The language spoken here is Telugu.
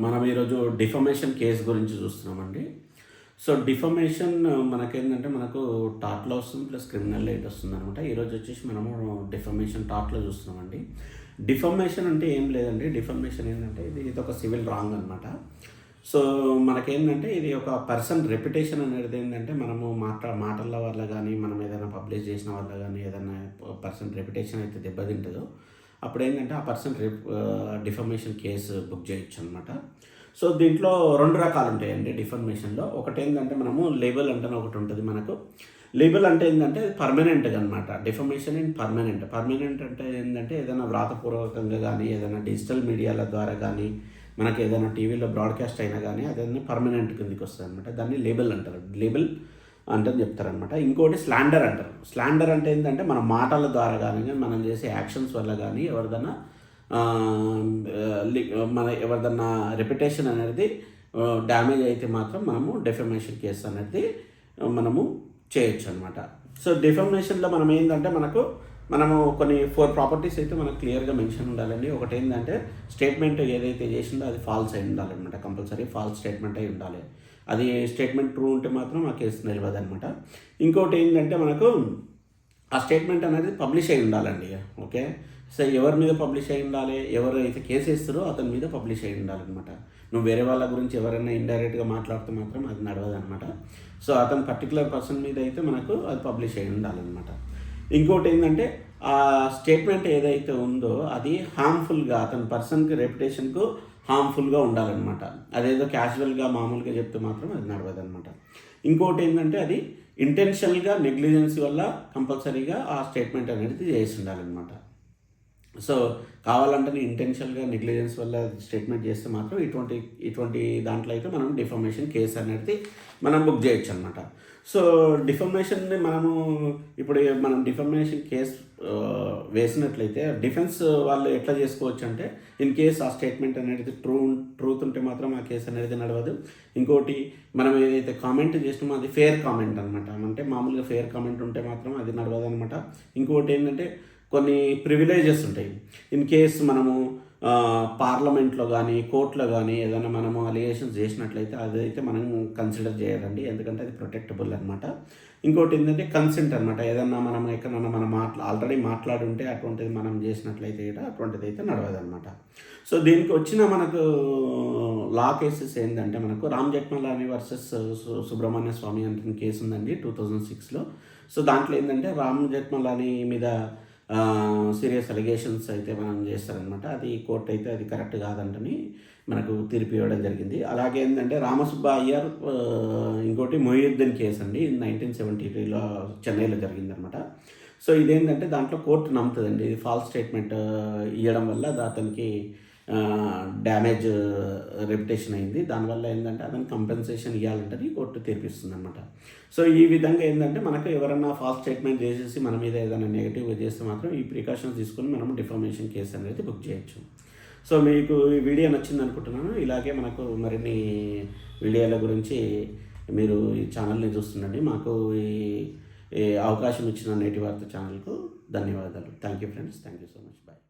మనం ఈరోజు డిఫమేషన్ కేసు గురించి చూస్తున్నామండి. సో, డిఫమేషన్ మనకేందంటే మనకు టాట్‌లో వస్తుంది ప్లస్ క్రిమినల్‌లో ఇటు వస్తుందనమాట. ఈరోజు వచ్చేసి మనము డిఫమేషన్ టాట్‌లో చూస్తున్నామండి. డిఫమేషన్ అంటే ఏం లేదండి. డిఫమేషన్ ఏంటంటే ఇదొక సివిల్ రాంగ్ అనమాట. సో, మనకేందంటే ఇది ఒక పర్సన్ రెప్యుటేషన్ అనేది ఏంటంటే మనము మాటల వల్ల గానీ, మనం ఏదైనా పబ్లిష్ చేసిన వల్ల గానీ, ఏదైనా పర్సన్ రెప్యుటేషన్ అయితే దెబ్బతింటదో అప్పుడేంటంటే ఆ పర్సన్ డిఫమేషన్ కేసు బుక్ చేయొచ్చనమాట. సో, దీంట్లో 2 రకాలుంటాయండి డిఫమేషన్‌లో. ఒకటేంటంటే మనము లేబుల్ అంటేనే ఒకటుంటది మనకు. లేబుల్ అంటే ఏందంటే పర్మనెంట్‌గా అనమాట. Defamation in permanent. పర్మనెంట్ అంటే ఏందంటే ఏదైనా వ్రాతపూర్వకంగా గానీ, ఏదైనా డిజిటల్ మీడియాల ద్వారా గానీ, మనకేదైనా టీవీలో బ్రాడ్‌కాస్ట్ అయినా గానీ అదన్నీ పర్మనెంట్ కిందకొస్తదనమాట. దాన్ని లేబుల్ అంటారు. లేబుల్ అంటే చెప్తారనమాట. ఇంకోటి స్లాండర్ అంటారు. స్లాండర్ అంటే ఏంటంటే మన మాటల ద్వారా గానీ, మనం చేసే యాక్షన్స్ వల్ల గానీ ఎవరిదన్నా ఎవరిదన్నా రెప్యుటేషన్ అనేది డ్యామేజ్ అయితే మాత్రం మనము డిఫమేషన్ కేసు అనేది మనము చేయొచ్చనమాట. సో, డిఫమేషన్‌లో మనం ఏందంటే మనము కొన్ని 4 ప్రాపర్టీస్ అయితే మనకు క్లియర్‌గా మెన్షన్ ఉండాలండి. ఒకటేందంటే స్టేట్మెంట్ ఏదైతే చేసిందో అది ఫాల్స్ అయి ఉండాలనమాట. కంపల్సరీ ఫాల్స్ స్టేట్మెంట్ అయి ఉండాలి. అది స్టేట్మెంట్ ట్రూ ఉంటే మాత్రం ఆ కేసు నిలవదనమాట. ఇంకోటి ఏంటంటే మనకు ఆ స్టేట్మెంట్ అనేది పబ్లిష్ అయి ఉండాలండి. ఓకే. సో, ఎవరి మీద పబ్లిష్ అయి ఉండాలి, ఎవరైతే కేసు వేస్తారో అతని మీద పబ్లిష్ అయి ఉండాలనమాట. నువ్వు వేరే వాళ్ళ గురించి ఎవరైనా ఇండైరెక్ట్‌గా మాట్లాడితే మాత్రం అది నడవదనమాట. సో, అతను పర్టికులర్ పర్సన్ మీద అయితే మనకు అది పబ్లిష్ అయి ఉండాలనమాట. ఇంకోటి ఏంటంటే ఆ స్టేట్మెంట్ ఏదైతే ఉందో అది హార్మ్ఫుల్గా అతని పర్సన్‌కి రెప్యుటేషన్‌కు హార్మ్ఫుల్గా ఉండాలనమాట. అదేదో క్యాజువల్గా మామూలుగా చెప్తే మాత్రం అది నడవదనమాట. ఇంకోటి ఏంటంటే అది ఇంటెన్షనల్‌గా నెగ్లిజెన్సీ వల్ల కంపల్సరీగా ఆ స్టేట్మెంట్ అనేది చేసి ఉండాలనమాట. సో, కావాలంటే ఇంటెన్షనల్‌గా నెగ్లిజెన్స్ వల్ల స్టేట్మెంట్ చేస్తే మాత్రం ఇటువంటి దాంట్లో అయితే మనం డిఫమేషన్ కేసు అనేది మనం బుక్ చేయొచ్చనమాట. సో, డిఫమేషన్‌ని మనం డిఫమేషన్ కేసు వేసినట్లయితే డిఫెన్స్ వాళ్ళు ఎట్లా చేసుకోవచ్చు అంటే ఇన్ కేస్ ఆ స్టేట్మెంట్ అనేది ట్రూత్ ఉంటే మాత్రం ఆ కేసు అనేది నడవదు. ఇంకోటి మనం ఏదైతే కామెంట్ చేసినామో అది ఫెయిర్ కామెంట్ అనమాట. అంటే మామూలుగా ఫెయిర్ కామెంట్ ఉంటే మాత్రం అది నడవదనమాట. ఇంకోటి ఏంటంటే కొన్ని ప్రివిలేజెస్ ఉంటాయి. ఇన్ కేస్ మనము పార్లమెంట్లో కానీ, కోర్టులో కానీ ఏదైనా మనము అలిగేషన్స్ చేసినట్లయితే అదైతే మనం కన్సిడర్ చేయాలండి. ఎందుకంటే అది ప్రొటెక్టబుల్ అనమాట. ఇంకోటి ఏంటంటే కన్సెంట్ అనమాట. ఏదన్నా మనం ఎక్కడన్నా మనం ఆల్రెడీ మాట్లాడి ఉంటే అటువంటిది మనం చేసినట్లయితే అటువంటిది అయితే నడవదనమాట. సో, దీనికి వచ్చిన మనకు లా కేసెస్ ఏంటంటే మనకు రామ్ జెఠ్మలాని వర్సెస్ సుబ్రహ్మణ్య స్వామి అంటే కేసు ఉందండి 2006లో. సో, దాంట్లో ఏంటంటే రామ్ జెఠ్మలాని మీద సీరియస్ అలిగేషన్స్ అయితే మనం చేస్తారనమాట. అది కోర్టు అయితే అది కరెక్ట్ కాదంటని మనకు తీర్పు ఇవ్వడం జరిగింది. అలాగే ఏంటంటే రామసుబ్బ అయ్యర్ ఇంకోటి మొయినుద్దీన్ కేసు అండి 1973లో చెన్నైలో జరిగిందనమాట. సో, ఇదేంటంటే దాంట్లో కోర్టు నమ్ముతుందండి. ఇది ఫాల్స్ స్టేట్మెంట్ ఇవ్వడం వల్ల అతనికి డ్యామేజ్ రెప్యుటేషన్ అయింది. దానివల్ల ఏంటంటే అతనికి కంపెన్సేషన్ ఇవ్వాలంటని కోర్టు తీర్పిస్తుంది అనమాట. సో, ఈ విధంగా ఏంటంటే మనకు ఎవరన్నా ఫాల్స్ స్టేట్మెంట్ చేసేసి మన మీద ఏదైనా నెగిటివ్గా చేస్తే మాత్రం ఈ ప్రికాషన్స్ తీసుకొని మనం డిఫమేషన్ కేసు అనేది బుక్ చేయొచ్చు. సో, మీకు ఈ వీడియో నచ్చింది అనుకుంటున్నాను. ఇలాగే మనకు మరిన్ని వీడియోల గురించి మీరు ఈ ఛానల్ని చూస్తుండండి. మాకు ఈ అవకాశం ఇచ్చిన నేటి వార్త ఛానల్కు ధన్యవాదాలు. Thank you friends. Thank you so much. Bye.